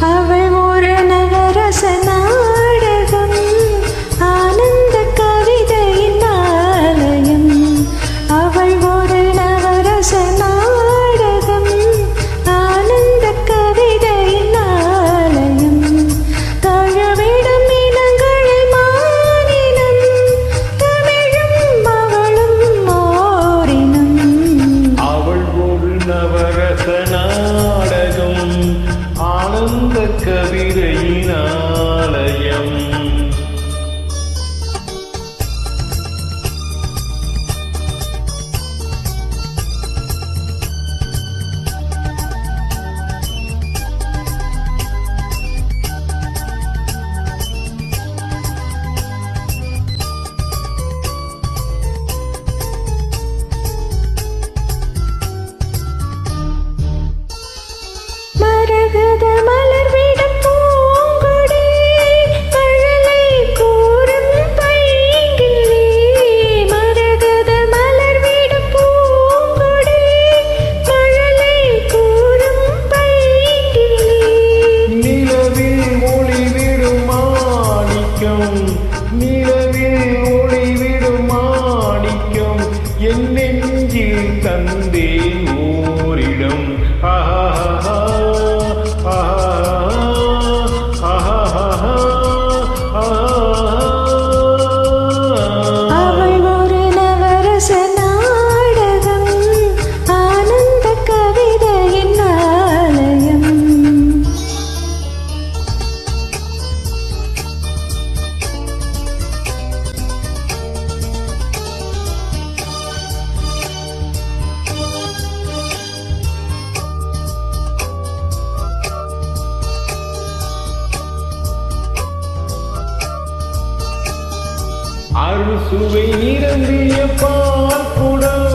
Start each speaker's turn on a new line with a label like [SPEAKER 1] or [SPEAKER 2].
[SPEAKER 1] அவள் ஒரு நவரச நாடகம், ஆனந்த கவிதையின் ஆலயம். அவள் ஒரு நவரச நாடகம், ஆனந்த கவிதையின் ஆலயம். தழுவிடும் இனங்களில் மானினம், தமிழும் அவளும் ஓரினம்.
[SPEAKER 2] அவள் ஒரு நவரச நாடகம், ஆனந்த கவிதையின் ஆலயம்.
[SPEAKER 1] மரகத மலர்விடும் பூங்கொடி, மழலை கூறும் பைங்கிளி. மரகத மலர்விடும் பூங்கொடி, மழலை கூறும் பைங்கிளி.
[SPEAKER 2] நிலவில் ஒளிவிடும் மாணிக்கம், நிலவில் ஒளிவிடும் மாணிக்கம், என் நெஞ்சில் தந்தேன் ஓரிடம்.
[SPEAKER 1] அவள் ஒரு நவரச நாடகம், ஆனந்த கவிதையின் ஆலயம்.
[SPEAKER 2] அறுசுவை நிரம்பிய பால் குடம்,